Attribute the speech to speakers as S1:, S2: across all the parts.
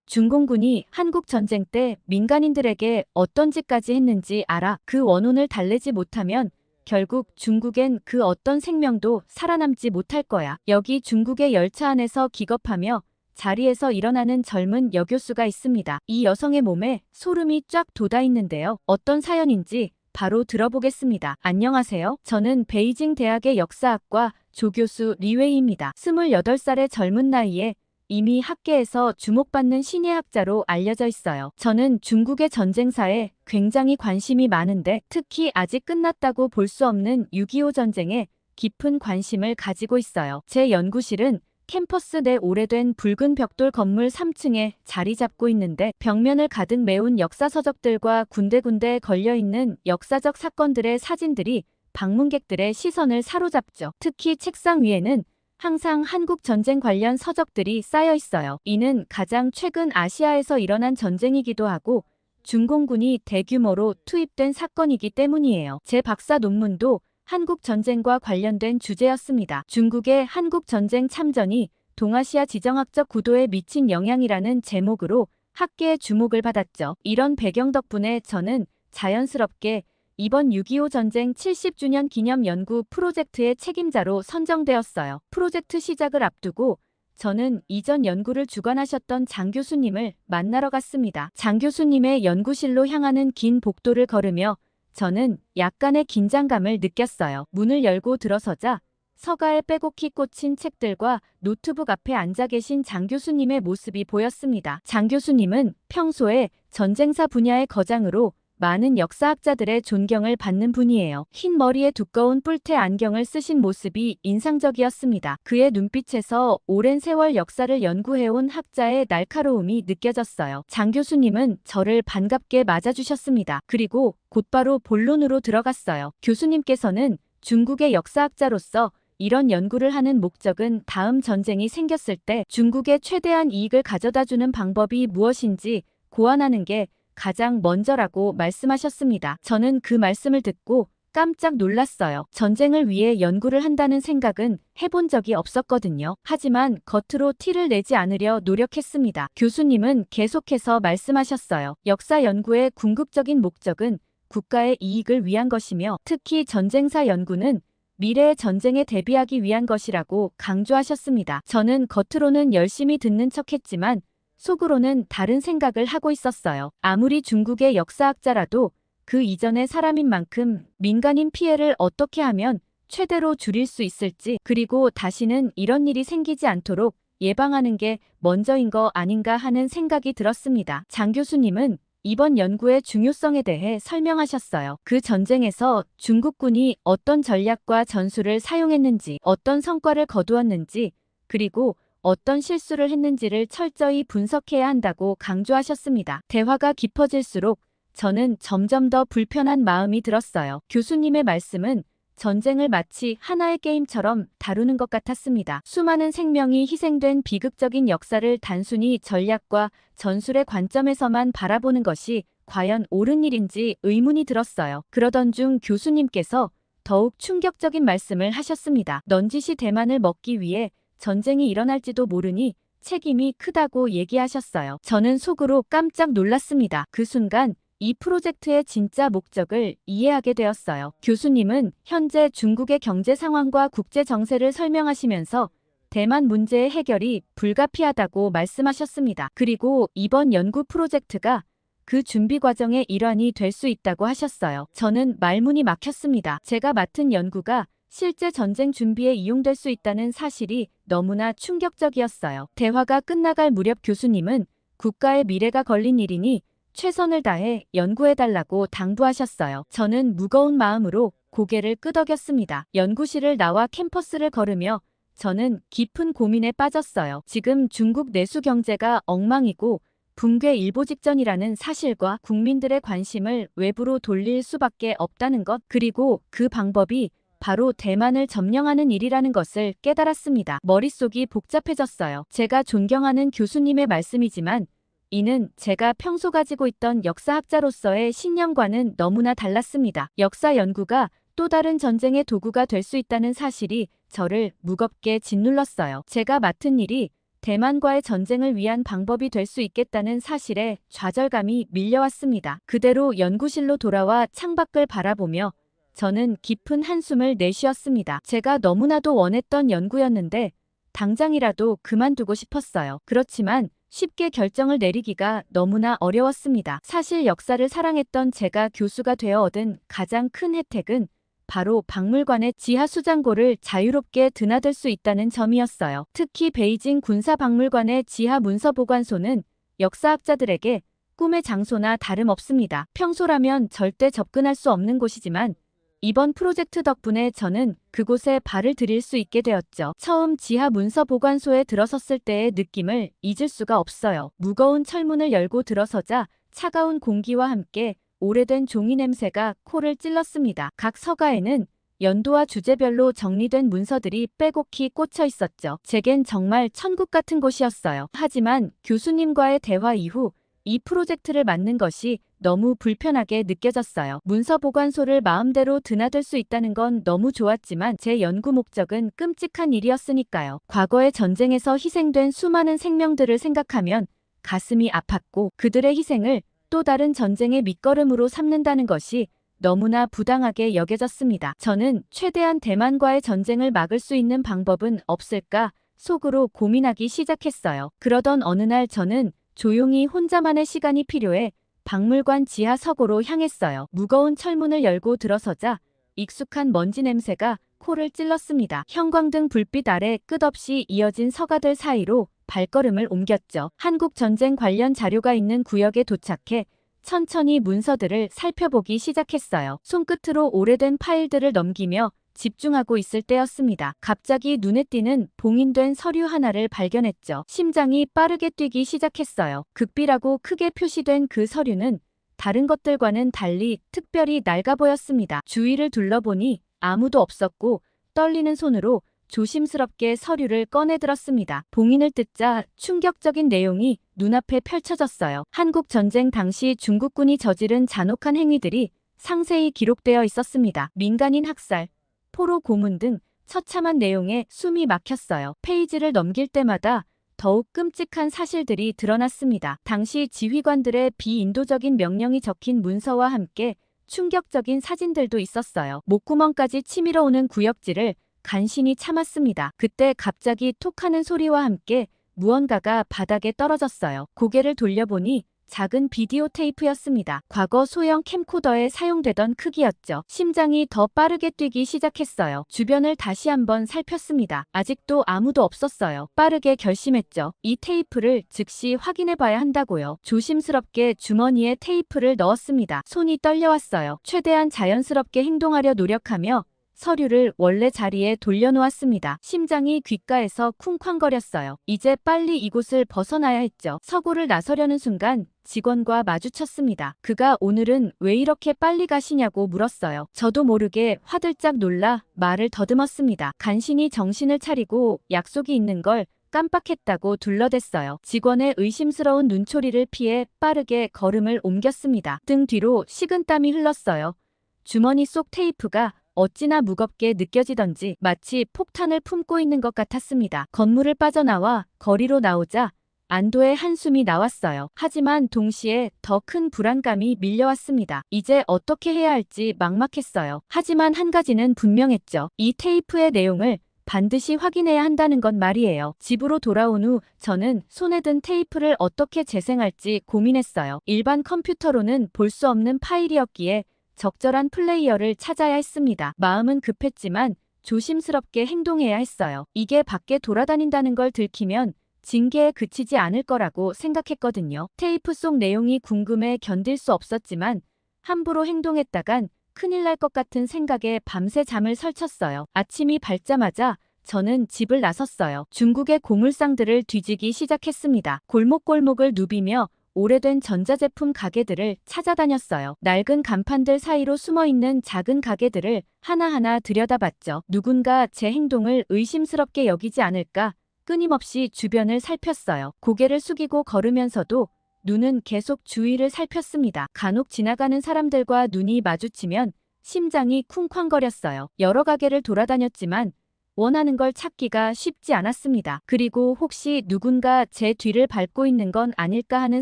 S1: 중공군이 한국 전쟁 때 민간인들에게 어떤 짓까지 했는지 알아. 그 원혼을 달래지 못하면 결국 중국엔 그 어떤 생명도 살아남지 못할 거야. 여기 중국의 열차 안에서 기겁하며 자리에서 일어나는 젊은 여교수가 있습니다. 이 여성의 몸에 소름이 쫙 돋아 있는데요. 어떤 사연인지 바로 들어보겠습니다. 안녕하세요. 저는 베이징 대학의 역사학과 조교수 리웨이입니다. 28살의 젊은 나이에 이미 학계에서 주목받는 신예 학자로 알려져 있어요. 저는 중국의 전쟁사에 굉장히 관심이 많은데 특히 아직 끝났다고 볼 수 없는 6.25 전쟁에 깊은 관심을 가지고 있어요. 제 연구실은 캠퍼스 내 오래된 붉은 벽돌 건물 3층에 자리 잡고 있는데 벽면을 가득 메운 역사서적들과 군데군데 걸려있는 역사적 사건들의 사진들이 방문객들의 시선을 사로잡죠. 특히 책상 위에는 항상 한국 전쟁 관련 서적들이 쌓여 있어요. 이는 가장 최근 아시아에서 일어난 전쟁이기도 하고 중공군이 대규모로 투입된 사건이기 때문이에요. 제 박사 논문도 한국 전쟁과 관련된 주제였습니다. 중국의 한국 전쟁 참전이 동아시아 지정학적 구도에 미친 영향이라는 제목으로 학계의 주목을 받았죠. 이런 배경 덕분에 저는 자연스럽게 이번 6.25 전쟁 70주년 기념 연구 프로젝트의 책임자로 선정되었어요. 프로젝트 시작을 앞두고 저는 이전 연구를 주관하셨던 장 교수님을 만나러 갔습니다. 장 교수님의 연구실로 향하는 긴 복도를 걸으며 저는 약간의 긴장감을 느꼈어요. 문을 열고 들어서자 서가에 빼곡히 꽂힌 책들과 노트북 앞에 앉아 계신 장 교수님의 모습이 보였습니다. 장 교수님은 평소에 전쟁사 분야의 거장으로 많은 역사학자들의 존경을 받는 분이에요. 흰 머리에 두꺼운 뿔테 안경을 쓰신 모습이 인상적이었습니다. 그의 눈빛에서 오랜 세월 역사를 연구해온 학자의 날카로움이 느껴졌어요. 장 교수님은 저를 반갑게 맞아주셨습니다. 그리고 곧바로 본론으로 들어갔어요. 교수님께서는 중국의 역사학자로서 이런 연구를 하는 목적은 다음 전쟁이 생겼을 때 중국에 최대한 이익을 가져다주는 방법이 무엇인지 고안하는 게 가장 먼저라고 말씀하셨습니다. 저는 그 말씀을 듣고 깜짝 놀랐어요. 전쟁을 위해 연구를 한다는 생각은 해본 적이 없었거든요. 하지만 겉으로 티를 내지 않으려 노력했습니다. 교수님은 계속해서 말씀하셨어요. 역사 연구의 궁극적인 목적은 국가의 이익을 위한 것이며 특히 전쟁사 연구는 미래의 전쟁에 대비하기 위한 것이라고 강조하셨습니다. 저는 겉으로는 열심히 듣는 척했지만 속으로는 다른 생각을 하고 있었어요. 아무리 중국의 역사학자라도 그 이전의 사람인 만큼 민간인 피해를 어떻게 하면 최대로 줄일 수 있을지 그리고 다시는 이런 일이 생기지 않도록 예방하는 게 먼저인 거 아닌가 하는 생각이 들었습니다. 장 교수님은 이번 연구의 중요성에 대해 설명하셨어요. 그 전쟁에서 중국군이 어떤 전략과 전술을 사용했는지, 어떤 성과를 거두었는지, 그리고 어떤 실수를 했는지를 철저히 분석해야 한다고 강조하셨습니다. 대화가 깊어질수록 저는 점점 더 불편한 마음이 들었어요. 교수님의 말씀은 전쟁을 마치 하나의 게임처럼 다루는 것 같았습니다. 수많은 생명이 희생된 비극적인 역사를 단순히 전략과 전술의 관점에서만 바라보는 것이 과연 옳은 일인지 의문이 들었어요. 그러던 중 교수님께서 더욱 충격적인 말씀을 하셨습니다. 넌지시 대만을 먹기 위해 전쟁이 일어날지도 모르니 책임이 크다고 얘기하셨어요. 저는 속으로 깜짝 놀랐습니다. 그 순간 이 프로젝트의 진짜 목적을 이해하게 되었어요. 교수님은 현재 중국의 경제 상황과 국제 정세를 설명하시면서 대만 문제의 해결이 불가피하다고 말씀하셨습니다. 그리고 이번 연구 프로젝트가 그 준비 과정의 일환이 될 수 있다고 하셨어요. 저는 말문이 막혔습니다. 제가 맡은 연구가 실제 전쟁 준비에 이용될 수 있다는 사실이 너무나 충격적이었어요. 대화가 끝나갈 무렵 교수님은 국가의 미래가 걸린 일이니 최선을 다해 연구해달라고 당부하셨어요. 저는 무거운 마음으로 고개를 끄덕였습니다. 연구실을 나와 캠퍼스를 걸으며 저는 깊은 고민에 빠졌어요. 지금 중국 내수 경제가 엉망이고 붕괴 일보 직전이라는 사실과 국민들의 관심을 외부로 돌릴 수밖에 없다는 것, 그리고 그 방법이 바로 대만을 점령하는 일이라는 것을 깨달았습니다. 머릿속이 복잡해졌어요. 제가 존경하는 교수님의 말씀이지만 이는 제가 평소 가지고 있던 역사학자로서의 신념과는 너무나 달랐습니다. 역사 연구가 또 다른 전쟁의 도구가 될 수 있다는 사실이 저를 무겁게 짓눌렀어요. 제가 맡은 일이 대만과의 전쟁을 위한 방법이 될 수 있겠다는 사실에 좌절감이 밀려왔습니다. 그대로 연구실로 돌아와 창밖을 바라보며 저는 깊은 한숨을 내쉬었습니다. 제가 너무나도 원했던 연구였는데 당장이라도 그만두고 싶었어요. 그렇지만 쉽게 결정을 내리기가 너무나 어려웠습니다. 사실 역사를 사랑했던 제가 교수가 되어 얻은 가장 큰 혜택은 바로 박물관의 지하 수장고를 자유롭게 드나들 수 있다는 점이었어요. 특히 베이징 군사박물관의 지하 문서보관소는 역사학자들에게 꿈의 장소나 다름없습니다. 평소라면 절대 접근할 수 없는 곳이지만 이번 프로젝트 덕분에 저는 그곳에 발을 들일 수 있게 되었죠. 처음 지하 문서보관소에 들어섰을 때의 느낌을 잊을 수가 없어요. 무거운 철문을 열고 들어서자 차가운 공기와 함께 오래된 종이 냄새가 코를 찔렀습니다. 각 서가에는 연도와 주제별로 정리된 문서들이 빼곡히 꽂혀 있었죠. 제겐 정말 천국 같은 곳이었어요. 하지만 교수님과의 대화 이후 이 프로젝트를 맡는 것이 너무 불편하게 느껴졌어요. 문서보관소를 마음대로 드나들 수 있다는 건 너무 좋았지만 제 연구 목적은 끔찍한 일이었으니까요. 과거의 전쟁에서 희생된 수많은 생명들을 생각하면 가슴이 아팠고 그들의 희생을 또 다른 전쟁의 밑거름으로 삼는다는 것이 너무나 부당하게 여겨졌습니다. 저는 최대한 대만과의 전쟁을 막을 수 있는 방법은 없을까 속으로 고민하기 시작했어요. 그러던 어느 날 저는 조용히 혼자만의 시간이 필요해 박물관 지하 서고로 향했어요. 무거운 철문을 열고 들어서자 익숙한 먼지 냄새가 코를 찔렀습니다. 형광등 불빛 아래 끝없이 이어진 서가들 사이로 발걸음을 옮겼죠. 한국 전쟁 관련 자료가 있는 구역에 도착해 천천히 문서들을 살펴보기 시작했어요. 손끝으로 오래된 파일들을 넘기며 집중하고 있을 때였습니다. 갑자기 눈에 띄는 봉인된 서류 하나를 발견했죠. 심장이 빠르게 뛰기 시작했어요. 극비라고 크게 표시된 그 서류는 다른 것들과는 달리 특별히 낡아 보였습니다. 주위를 둘러보니 아무도 없었고 떨리는 손으로 조심스럽게 서류를 꺼내들었습니다. 봉인을 뜯자 충격적인 내용이 눈앞에 펼쳐졌어요. 한국 전쟁 당시 중국군이 저지른 잔혹한 행위들이 상세히 기록되어 있었습니다. 민간인 학살, 포로 고문 등 처참한 내용에 숨이 막혔어요. 페이지를 넘길 때마다 더욱 끔찍한 사실들이 드러났습니다. 당시 지휘관들의 비인도적인 명령이 적힌 문서와 함께 충격적인 사진들도 있었어요. 목구멍까지 치밀어 오는 구역질을 간신히 참았습니다. 그때 갑자기 톡 하는 소리와 함께 무언가가 바닥에 떨어졌어요. 고개를 돌려보니 작은 비디오 테이프였습니다. 과거 소형 캠코더에 사용되던 크기였죠. 심장이 더 빠르게 뛰기 시작했어요. 주변을 다시 한번 살폈습니다. 아직도 아무도 없었어요. 빠르게 결심했죠. 이 테이프를 즉시 확인해 봐야 한다고요. 조심스럽게 주머니에 테이프를 넣었습니다. 손이 떨려왔어요. 최대한 자연스럽게 행동하려 노력하며 서류를 원래 자리에 돌려놓았습니다. 심장이 귓가에서 쿵쾅거렸어요. 이제 빨리 이곳을 벗어나야 했죠. 서고를 나서려는 순간 직원과 마주쳤습니다. 그가 오늘은 왜 이렇게 빨리 가시냐고 물었어요. 저도 모르게 화들짝 놀라 말을 더듬었습니다. 간신히 정신을 차리고 약속이 있는 걸 깜빡했다고 둘러댔어요. 직원의 의심스러운 눈초리를 피해 빠르게 걸음을 옮겼습니다. 등 뒤로 식은땀이 흘렀어요. 주머니 속 테이프가 어찌나 무겁게 느껴지던지 마치 폭탄을 품고 있는 것 같았습니다. 건물을 빠져나와 거리로 나오자 안도의 한숨이 나왔어요. 하지만 동시에 더 큰 불안감이 밀려왔습니다. 이제 어떻게 해야 할지 막막했어요. 하지만 한 가지는 분명했죠. 이 테이프의 내용을 반드시 확인해야 한다는 건 말이에요. 집으로 돌아온 후 저는 손에 든 테이프를 어떻게 재생할지 고민했어요. 일반 컴퓨터로는 볼 수 없는 파일이었기에 적절한 플레이어를 찾아야 했습니다. 마음은 급했지만 조심스럽게 행동해야 했어요. 이게 밖에 돌아다닌다는 걸 들키면 징계에 그치지 않을 거라고 생각했거든요. 테이프 속 내용이 궁금해 견딜 수 없었지만 함부로 행동했다간 큰일 날 것 같은 생각에 밤새 잠을 설쳤어요. 아침이 밝자마자 저는 집을 나섰어요. 중국의 고물상들을 뒤지기 시작했습니다. 골목골목을 누비며 오래된 전자제품 가게들을 찾아다녔어요. 낡은 간판들 사이로 숨어있는 작은 가게들을 하나하나 들여다봤죠. 누군가 제 행동을 의심스럽게 여기지 않을까 끊임없이 주변을 살폈어요. 고개를 숙이고 걸으면서도 눈은 계속 주위를 살폈습니다. 간혹 지나가는 사람들과 눈이 마주치면 심장이 쿵쾅거렸어요. 여러 가게를 돌아다녔지만 원하는 걸 찾기가 쉽지 않았습니다. 그리고 혹시 누군가 제 뒤를 밟고 있는 건 아닐까 하는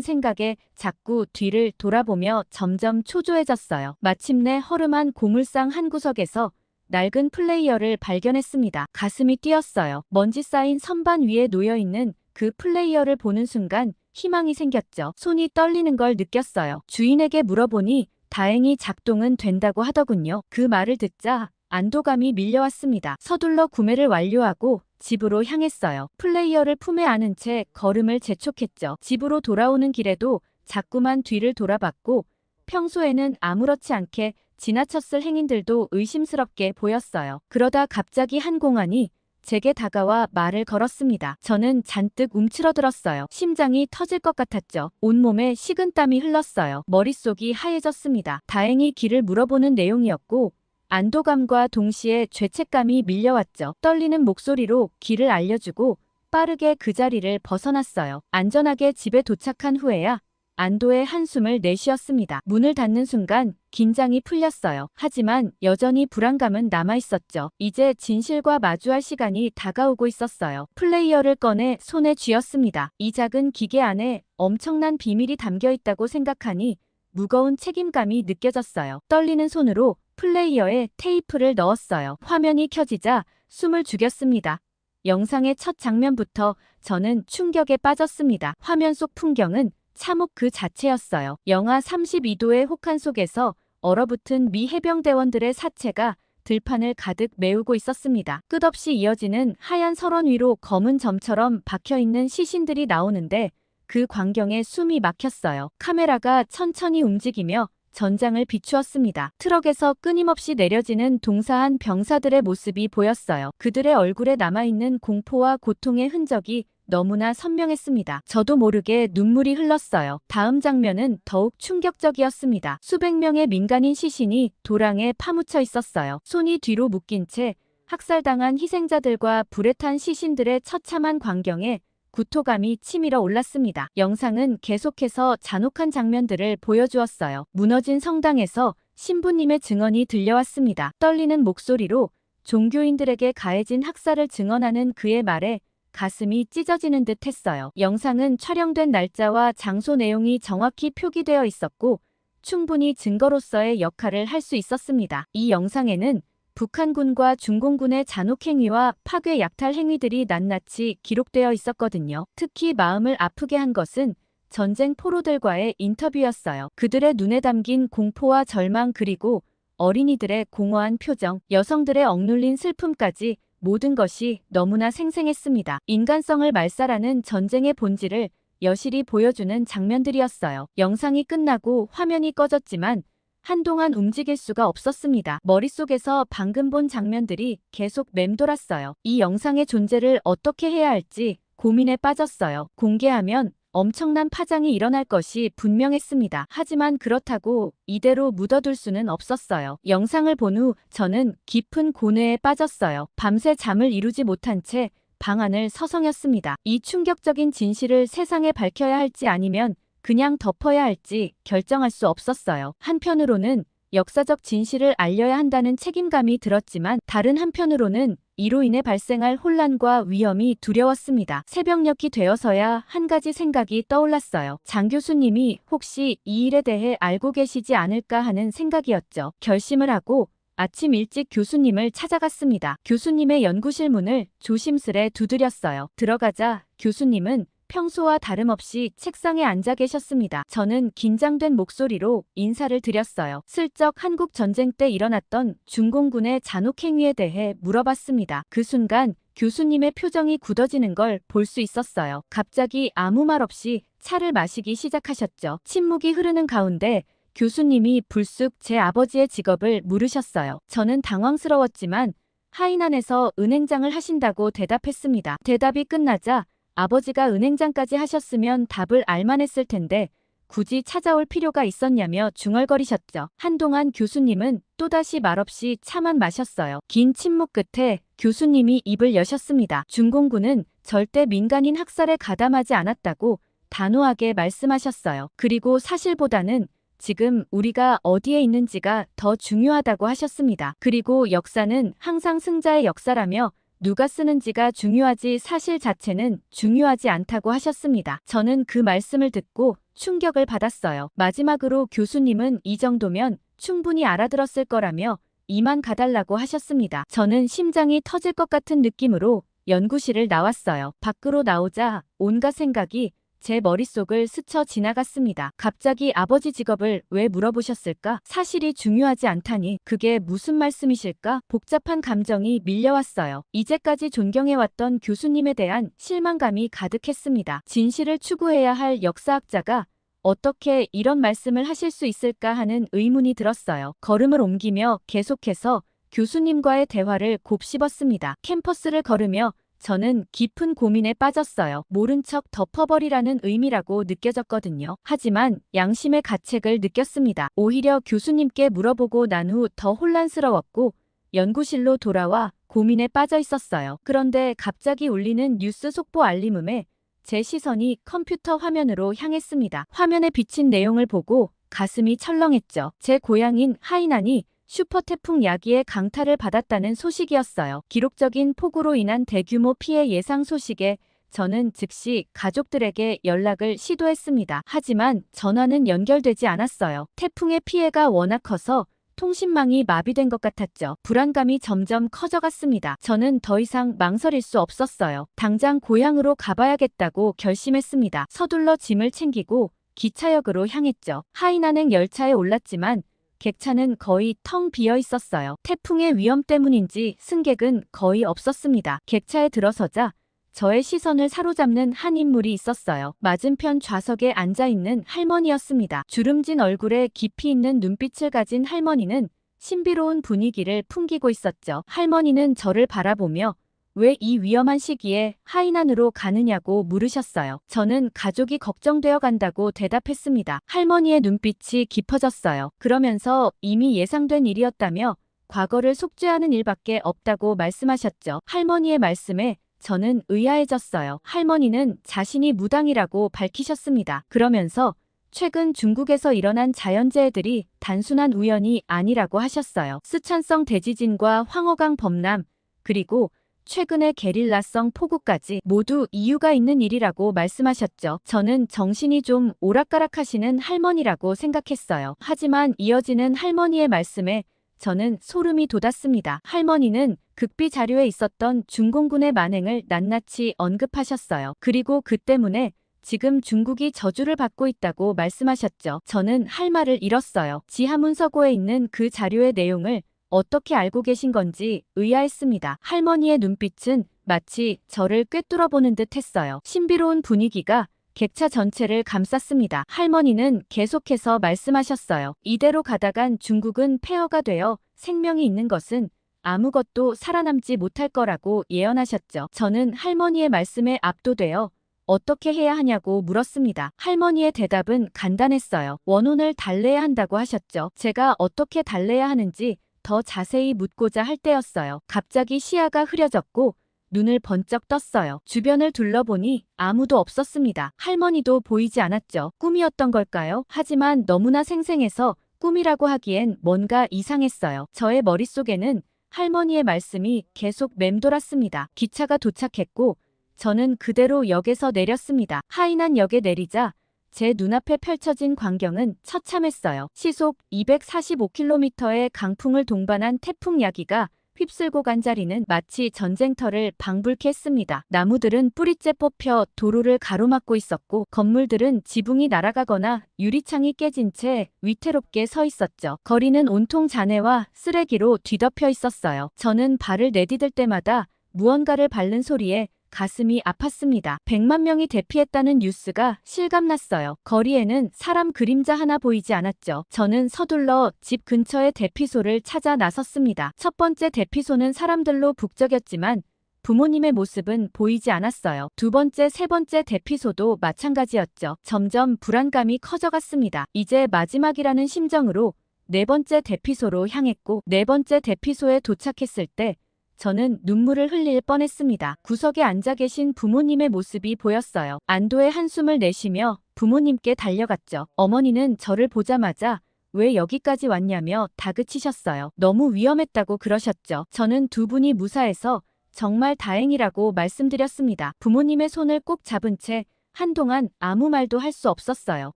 S1: 생각에 자꾸 뒤를 돌아보며 점점 초조해졌어요. 마침내 허름한 고물상 한 구석에서 낡은 플레이어를 발견했습니다. 가슴이 뛰었어요. 먼지 쌓인 선반 위에 놓여있는 그 플레이어를 보는 순간 희망이 생겼죠. 손이 떨리는 걸 느꼈어요. 주인에게 물어보니 다행히 작동은 된다고 하더군요. 그 말을 듣자 안도감이 밀려왔습니다. 서둘러 구매를 완료하고 집으로 향했어요. 플레이어를 품에 안은 채 걸음을 재촉했죠. 집으로 돌아오는 길에도 자꾸만 뒤를 돌아봤고 평소에는 아무렇지 않게 지나쳤을 행인들도 의심스럽게 보였어요. 그러다 갑자기 한 공안이 제게 다가와 말을 걸었습니다. 저는 잔뜩 움츠러들었어요. 심장이 터질 것 같았죠. 온몸에 식은땀이 흘렀어요. 머릿속이 하얘졌습니다. 다행히 길을 물어보는 내용이었고 안도감과 동시에 죄책감이 밀려왔죠. 떨리는 목소리로 길을 알려주고 빠르게 그 자리를 벗어났어요. 안전하게 집에 도착한 후에야 안도의 한숨을 내쉬었습니다. 문을 닫는 순간 긴장이 풀렸어요. 하지만 여전히 불안감은 남아있었죠. 이제 진실과 마주할 시간이 다가오고 있었어요. 플레이어를 꺼내 손에 쥐었습니다. 이 작은 기계 안에 엄청난 비밀이 담겨 있다고 생각하니 무거운 책임감이 느껴졌어요. 떨리는 손으로 플레이어에 테이프를 넣었어요. 화면이 켜지자 숨을 죽였습니다. 영상의 첫 장면부터 저는 충격에 빠졌습니다. 화면 속 풍경은 참혹 그 자체였어요. 영하 32도의 혹한 속에서 얼어붙은 미 해병대원들의 사체가 들판을 가득 메우고 있었습니다. 끝없이 이어지는 하얀 설원 위로 검은 점처럼 박혀있는 시신들이 나오는데 그 광경에 숨이 막혔어요. 카메라가 천천히 움직이며 전장을 비추었습니다. 트럭에서 끊임없이 내려지는 동사한 병사들의 모습이 보였어요. 그들의 얼굴에 남아있는 공포와 고통의 흔적이 너무나 선명했습니다. 저도 모르게 눈물이 흘렀어요. 다음 장면은 더욱 충격적이었습니다. 수백 명의 민간인 시신이 도랑에 파묻혀 있었어요. 손이 뒤로 묶인 채 학살당한 희생자들과 불에 탄 시신들의 처참한 광경에 구토감이 치밀어 올랐습니다. 영상은 계속해서 잔혹한 장면들을 보여주었어요. 무너진 성당에서 신부님의 증언이 들려왔습니다. 떨리는 목소리로 종교인들에게 가해진 학살을 증언하는 그의 말에 가슴이 찢어지는 듯 했어요. 영상은 촬영된 날짜와 장소 내용이 정확히 표기되어 있었고 충분히 증거로서의 역할을 할 수 있었습니다. 이 영상에는 북한군과 중공군의 잔혹 행위와 파괴 약탈 행위들이 낱낱이 기록되어 있었거든요. 특히 마음을 아프게 한 것은 전쟁 포로들과의 인터뷰였어요. 그들의 눈에 담긴 공포와 절망 그리고 어린이들의 공허한 표정, 여성들의 억눌린 슬픔까지 모든 것이 너무나 생생했습니다. 인간성을 말살하는 전쟁의 본질을 여실히 보여주는 장면들이었어요. 영상이 끝나고 화면이 꺼졌지만 한동안 움직일 수가 없었습니다. 머릿속에서 방금 본 장면들이 계속 맴돌았어요. 이 영상의 존재를 어떻게 해야 할지 고민에 빠졌어요. 공개하면 엄청난 파장이 일어날 것이 분명했습니다. 하지만 그렇다고 이대로 묻어둘 수는 없었어요. 영상을 본 후 저는 깊은 고뇌에 빠졌어요. 밤새 잠을 이루지 못한 채 방안을 서성였습니다. 이 충격적인 진실을 세상에 밝혀야 할지 아니면 그냥 덮어야 할지 결정할 수 없었어요. 한편으로는 역사적 진실을 알려야 한다는 책임감이 들었지만 다른 한편으로는 이로 인해 발생할 혼란과 위험이 두려웠습니다. 새벽녘이 되어서야 한 가지 생각이 떠올랐어요. 장 교수님이 혹시 이 일에 대해 알고 계시지 않을까 하는 생각이었죠. 결심을 하고 아침 일찍 교수님을 찾아갔습니다. 교수님의 연구실 문을 조심스레 두드렸어요. 들어가자 교수님은 평소와 다름없이 책상에 앉아 계셨습니다. 저는 긴장된 목소리로 인사를 드렸어요. 슬쩍 한국 전쟁 때 일어났던 중공군의 잔혹 행위에 대해 물어봤습니다. 그 순간 교수님의 표정이 굳어지는 걸 볼 수 있었어요. 갑자기 아무 말 없이 차를 마시기 시작하셨죠. 침묵이 흐르는 가운데 교수님이 불쑥 제 아버지의 직업을 물으셨어요. 저는 당황스러웠지만 하이난에서 은행장을 하신다고 대답했습니다. 대답이 끝나자 아버지가 은행장까지 하셨으면 답을 알만했을 텐데 굳이 찾아올 필요가 있었냐며 중얼거리셨죠. 한동안 교수님은 또다시 말없이 차만 마셨어요. 긴 침묵 끝에 교수님이 입을 여셨습니다. 중공군은 절대 민간인 학살에 가담하지 않았다고 단호하게 말씀하셨어요. 그리고 사실보다는 지금 우리가 어디에 있는지가 더 중요하다고 하셨습니다. 그리고 역사는 항상 승자의 역사라며 누가 쓰는지가 중요하지 사실 자체는 중요하지 않다고 하셨습니다. 저는 그 말씀을 듣고 충격을 받았어요. 마지막으로 교수님은 이 정도면 충분히 알아들었을 거라며 이만 가달라고 하셨습니다. 저는 심장이 터질 것 같은 느낌으로 연구실을 나왔어요. 밖으로 나오자 온갖 생각이 제 머릿속을 스쳐 지나갔습니다. 갑자기 아버지 직업을 왜 물어보셨을까? 사실이 중요하지 않다니 그게 무슨 말씀이실까? 복잡한 감정이 밀려왔어요. 이제까지 존경해왔던 교수님에 대한 실망감이 가득했습니다. 진실을 추구해야 할 역사학자가 어떻게 이런 말씀을 하실 수 있을까 하는 의문이 들었어요. 걸음을 옮기며 계속해서 교수님과의 대화를 곱씹었습니다. 캠퍼스를 걸으며 저는 깊은 고민에 빠졌어요. 모른 척 덮어버리라는 의미라고 느껴졌거든요. 하지만 양심의 가책을 느꼈습니다. 오히려 교수님께 물어보고 난 후 더 혼란스러웠고 연구실로 돌아와 고민에 빠져 있었어요. 그런데 갑자기 울리는 뉴스 속보 알림음에 제 시선이 컴퓨터 화면으로 향했습니다. 화면에 비친 내용을 보고 가슴이 철렁했죠. 제 고향인 하이난이 슈퍼태풍 야기의 강타를 받았다는 소식이었어요. 기록적인 폭우로 인한 대규모 피해 예상 소식에 저는 즉시 가족들에게 연락을 시도했습니다. 하지만 전화는 연결되지 않았어요. 태풍의 피해가 워낙 커서 통신망이 마비된 것 같았죠. 불안감이 점점 커져갔습니다. 저는 더 이상 망설일 수 없었어요. 당장 고향으로 가봐야겠다고 결심했습니다. 서둘러 짐을 챙기고 기차역으로 향했죠. 하이난행 열차에 올랐지만 객차는 거의 텅 비어 있었어요. 태풍의 위험 때문인지 승객은 거의 없었습니다. 객차에 들어서자 저의 시선을 사로잡는 한 인물이 있었어요. 맞은편 좌석에 앉아있는 할머니였습니다. 주름진 얼굴에 깊이 있는 눈빛을 가진 할머니는 신비로운 분위기를 풍기고 있었죠. 할머니는 저를 바라보며 왜 이 위험한 시기에 하이난으로 가느냐고 물으셨어요. 저는 가족이 걱정되어 간다고 대답했습니다. 할머니의 눈빛이 깊어졌어요. 그러면서 이미 예상된 일이었다며 과거를 속죄하는 일밖에 없다고 말씀하셨죠. 할머니의 말씀에 저는 의아해졌어요. 할머니는 자신이 무당이라고 밝히셨습니다. 그러면서 최근 중국에서 일어난 자연재해들이 단순한 우연이 아니라고 하셨어요. 스촨성 대지진과 황허강 범람, 그리고 최근의 게릴라성 폭우까지 모두 이유가 있는 일이라고 말씀하셨죠. 저는 정신이 좀 오락가락하시는 할머니라고 생각했어요. 하지만 이어지는 할머니의 말씀에 저는 소름이 돋았습니다. 할머니는 극비 자료에 있었던 중공군의 만행을 낱낱이 언급하셨어요. 그리고 그 때문에 지금 중국이 저주를 받고 있다고 말씀하셨죠. 저는 할 말을 잃었어요. 지하문서고에 있는 그 자료의 내용을 어떻게 알고 계신 건지 의아했습니다. 할머니의 눈빛은 마치 저를 꿰뚫어보는 듯 했어요. 신비로운 분위기가 객차 전체를 감쌌습니다. 할머니는 계속해서 말씀하셨어요. 이대로 가다간 중국은 폐허가 되어 생명이 있는 것은 아무것도 살아남지 못할 거라고 예언하셨죠. 저는 할머니의 말씀에 압도되어 어떻게 해야 하냐고 물었습니다. 할머니의 대답은 간단했어요. 원혼을 달래야 한다고 하셨죠. 제가 어떻게 달래야 하는지 더 자세히 묻고자 할 때였어요. 갑자기 시야가 흐려졌고 눈을 번쩍 떴어요. 주변을 둘러보니 아무도 없었습니다. 할머니도 보이지 않았죠. 꿈이었던 걸까요? 하지만 너무나 생생해서 꿈이라고 하기엔 뭔가 이상했어요. 저의 머릿속에는 할머니의 말씀이 계속 맴돌았습니다. 기차가 도착했고 저는 그대로 역에서 내렸습니다. 하이난 역에 내리자 제 눈앞에 펼쳐진 광경은 처참했어요. 시속 245km의 강풍을 동반한 태풍 야기가 휩쓸고 간 자리는 마치 전쟁터를 방불케 했습니다. 나무들은 뿌리째 뽑혀 도로를 가로막고 있었고 건물들은 지붕이 날아가거나 유리창이 깨진 채 위태롭게 서 있었죠. 거리는 온통 잔해와 쓰레기로 뒤덮여 있었어요. 저는 발을 내디딜 때마다 무언가를 밟는 소리에 가슴이 아팠습니다. 100만 명이 대피했다는 뉴스가 실감났어요. 거리에는 사람 그림자 하나 보이지 않았죠. 저는 서둘러 집 근처의 대피소를 찾아 나섰습니다. 첫 번째 대피소는 사람들로 북적였지만 부모님의 모습은 보이지 않았어요. 두 번째, 세 번째 대피소도 마찬가지였죠. 점점 불안감이 커져갔습니다. 이제 마지막이라는 심정으로 네 번째 대피소로 향했고 네 번째 대피소에 도착했을 때 저는 눈물을 흘릴 뻔했습니다. 구석에 앉아 계신 부모님의 모습이 보였어요. 안도의 한숨을 내쉬며 부모님께 달려갔죠. 어머니는 저를 보자마자 왜 여기까지 왔냐며 다그치셨어요. 너무 위험했다고 그러셨죠. 저는 두 분이 무사해서 정말 다행이라고 말씀드렸습니다. 부모님의 손을 꼭 잡은 채 한동안 아무 말도 할 수 없었어요.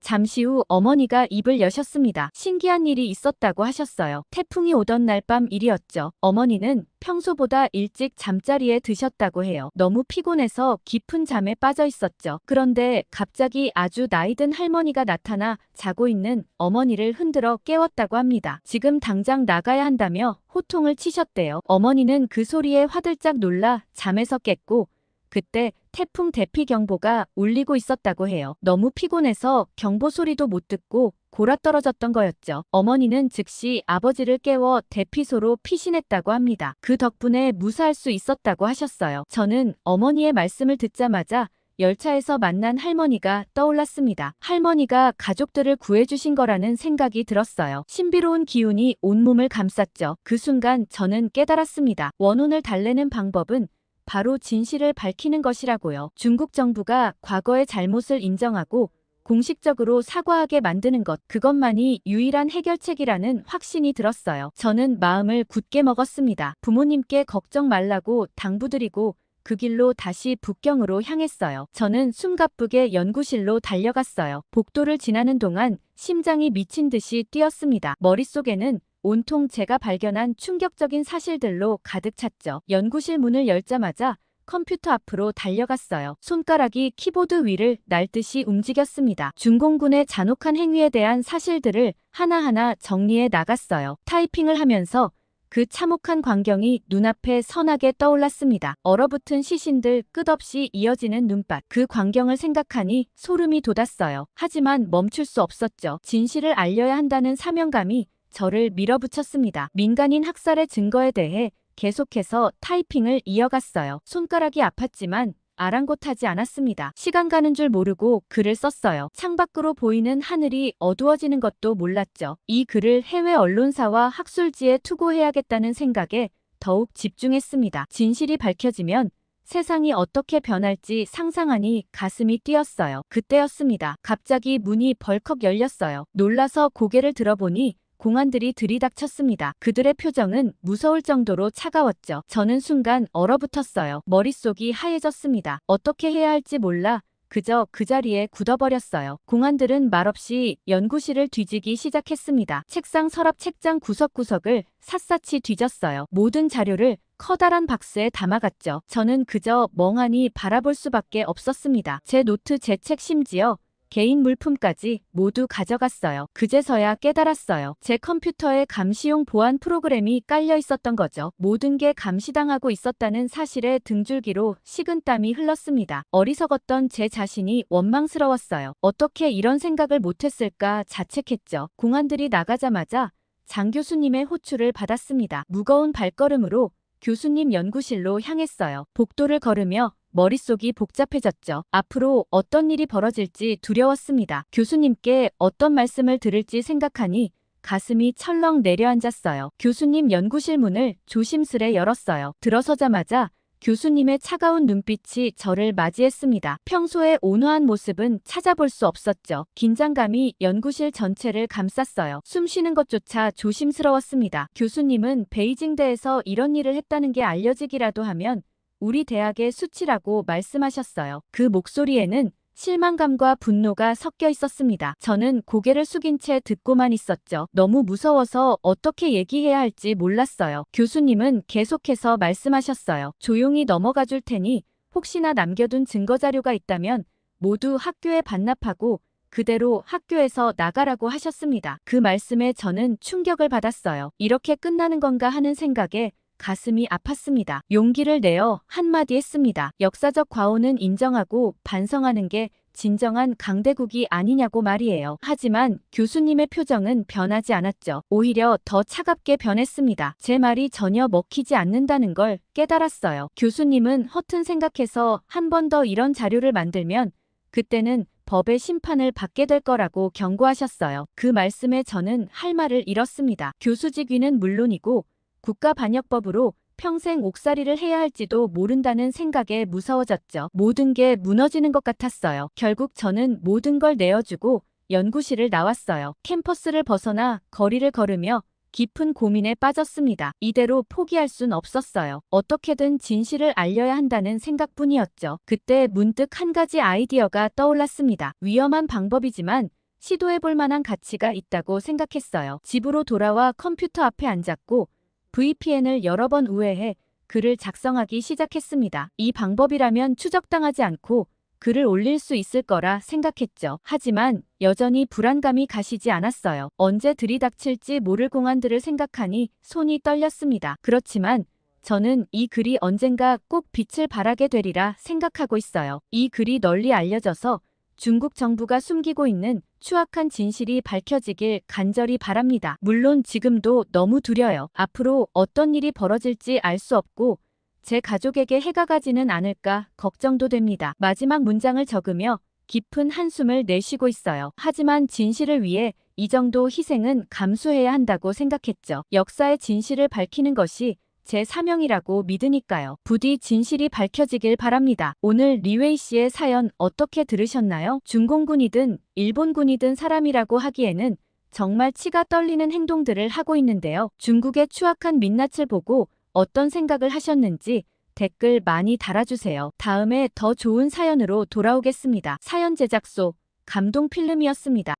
S1: 잠시 후 어머니가 입을 여셨습니다. 신기한 일이 있었다고 하셨어요. 태풍이 오던 날 밤 일이었죠. 어머니는 평소보다 일찍 잠자리에 드셨다고 해요. 너무 피곤해서 깊은 잠에 빠져 있었죠. 그런데 갑자기 아주 나이든 할머니가 나타나 자고 있는 어머니를 흔들어 깨웠다고 합니다. 지금 당장 나가야 한다며 호통을 치셨대요. 어머니는 그 소리에 화들짝 놀라 잠에서 깼고 그때 태풍 대피 경보가 울리고 있었다고 해요. 너무 피곤해서 경보 소리도 못 듣고 골아떨어졌던 거였죠. 어머니는 즉시 아버지를 깨워 대피소로 피신했다고 합니다. 그 덕분에 무사할 수 있었다고 하셨어요. 저는 어머니의 말씀을 듣자마자 열차에서 만난 할머니가 떠올랐습니다. 할머니가 가족들을 구해주신 거라는 생각이 들었어요. 신비로운 기운이 온몸을 감쌌죠. 그 순간 저는 깨달았습니다. 원혼을 달래는 방법은 바로 진실을 밝히는 것이라고요. 중국 정부가 과거의 잘못을 인정하고 공식적으로 사과하게 만드는 것, 그것만이 유일한 해결책이라는 확신이 들었어요. 저는 마음을 굳게 먹었습니다. 부모님께 걱정 말라고 당부드리고 그 길로 다시 북경으로 향했어요. 저는 숨가쁘게 연구실로 달려갔어요. 복도를 지나는 동안 심장이 미친 듯이 뛰었습니다. 머릿속에는 온통 제가 발견한 충격적인 사실들로 가득 찼죠. 연구실 문을 열자마자 컴퓨터 앞으로 달려갔어요. 손가락이 키보드 위를 날듯이 움직였습니다. 중공군의 잔혹한 행위에 대한 사실들을 하나하나 정리해 나갔어요. 타이핑을 하면서 그 참혹한 광경이 눈앞에 선하게 떠올랐습니다. 얼어붙은 시신들, 끝없이 이어지는 눈밭. 그 광경을 생각하니 소름이 돋았어요. 하지만 멈출 수 없었죠. 진실을 알려야 한다는 사명감이 저를 밀어붙였습니다. 민간인 학살의 증거에 대해 계속해서 타이핑을 이어갔어요. 손가락이 아팠지만 아랑곳하지 않았습니다. 시간 가는 줄 모르고 글을 썼어요. 창밖으로 보이는 하늘이 어두워지는 것도 몰랐죠. 이 글을 해외 언론사와 학술지에 투고해야겠다는 생각에 더욱 집중했습니다. 진실이 밝혀지면 세상이 어떻게 변할지 상상하니 가슴이 뛰었어요. 그때였습니다. 갑자기 문이 벌컥 열렸어요. 놀라서 고개를 들어보니 공안들이 들이닥쳤습니다. 그들의 표정은 무서울 정도로 차가웠죠. 저는 순간 얼어붙었어요. 머릿속이 하얘졌습니다. 어떻게 해야 할지 몰라 그저 그 자리에 굳어버렸어요. 공안들은 말없이 연구실을 뒤지기 시작했습니다. 책상, 서랍, 책장 구석구석을 샅샅이 뒤졌어요. 모든 자료를 커다란 박스에 담아갔죠. 저는 그저 멍하니 바라볼 수밖에 없었습니다. 제 노트, 제 책, 심지어 개인 물품까지 모두 가져갔어요. 그제서야 깨달았어요. 제 컴퓨터에 감시용 보안 프로그램이 깔려 있었던 거죠. 모든 게 감시당하고 있었다는 사실에 등줄기로 식은땀이 흘렀습니다. 어리석었던 제 자신이 원망스러웠어요. 어떻게 이런 생각을 못했을까 자책했죠. 공안들이 나가자마자 장 교수님의 호출을 받았습니다. 무거운 발걸음으로 교수님 연구실로 향했어요. 복도를 걸으며 머릿속이 복잡해졌죠. 앞으로 어떤 일이 벌어질지 두려웠습니다. 교수님께 어떤 말씀을 들을지 생각하니 가슴이 철렁 내려앉았어요. 교수님 연구실 문을 조심스레 열었어요. 들어서자마자 교수님의 차가운 눈빛이 저를 맞이했습니다. 평소의 온화한 모습은 찾아볼 수 없었죠. 긴장감이 연구실 전체를 감쌌어요. 숨 쉬는 것조차 조심스러웠습니다. 교수님은 베이징대에서 이런 일을 했다는 게 알려지기라도 하면 우리 대학의 수치라고 말씀하셨어요. 그 목소리에는 실망감과 분노가 섞여 있었습니다. 저는 고개를 숙인 채 듣고만 있었죠. 너무 무서워서 어떻게 얘기해야 할지 몰랐어요. 교수님은 계속해서 말씀하셨어요. 조용히 넘어가 줄 테니 혹시나 남겨둔 증거자료가 있다면 모두 학교에 반납하고 그대로 학교에서 나가라고 하셨습니다. 그 말씀에 저는 충격을 받았어요. 이렇게 끝나는 건가 하는 생각에 가슴이 아팠습니다. 용기를 내어 한마디 했습니다. 역사적 과오는 인정하고 반성하는 게 진정한 강대국이 아니냐고 말이에요. 하지만 교수님의 표정은 변하지 않았죠. 오히려 더 차갑게 변했습니다. 제 말이 전혀 먹히지 않는다는 걸 깨달았어요. 교수님은 허튼 생각해서 한 번 더 이런 자료를 만들면 그때는 법의 심판을 받게 될 거라고 경고하셨어요. 그 말씀에 저는 할 말을 잃었습니다. 교수직위는 물론이고 국가반역법으로 평생 옥살이를 해야 할지도 모른다는 생각에 무서워졌죠. 모든 게 무너지는 것 같았어요. 결국 저는 모든 걸 내어주고 연구실을 나왔어요. 캠퍼스를 벗어나 거리를 걸으며 깊은 고민에 빠졌습니다. 이대로 포기할 순 없었어요. 어떻게든 진실을 알려야 한다는 생각뿐이었죠. 그때 문득 한 가지 아이디어가 떠올랐습니다. 위험한 방법이지만 시도해볼 만한 가치가 있다고 생각했어요. 집으로 돌아와 컴퓨터 앞에 앉았고 VPN을 여러 번 우회해 글을 작성하기 시작했습니다. 이 방법이라면 추적당하지 않고 글을 올릴 수 있을 거라 생각했죠. 하지만 여전히 불안감이 가시지 않았어요. 언제 들이닥칠지 모를 공안들을 생각하니 손이 떨렸습니다. 그렇지만 저는 이 글이 언젠가 꼭 빛을 발하게 되리라 생각하고 있어요. 이 글이 널리 알려져서 중국 정부가 숨기고 있는 추악한 진실이 밝혀지길 간절히 바랍니다. 물론 지금도 너무 두려요. 앞으로 어떤 일이 벌어질지 알 수 없고 제 가족에게 해가 가지는 않을까 걱정도 됩니다. 마지막 문장을 적으며 깊은 한숨을 내쉬고 있어요. 하지만 진실을 위해 이 정도 희생은 감수해야 한다고 생각했죠. 역사의 진실을 밝히는 것이 제 사명이라고 믿으니까요. 부디 진실이 밝혀지길 바랍니다. 오늘 리웨이 씨의 사연 어떻게 들으셨나요? 중공군이든 일본군이든 사람이라고 하기에는 정말 치가 떨리는 행동들을 하고 있는데요. 중국의 추악한 민낯을 보고 어떤 생각을 하셨는지 댓글 많이 달아주세요. 다음에 더 좋은 사연으로 돌아오겠습니다. 사연 제작소 감동필름이었습니다.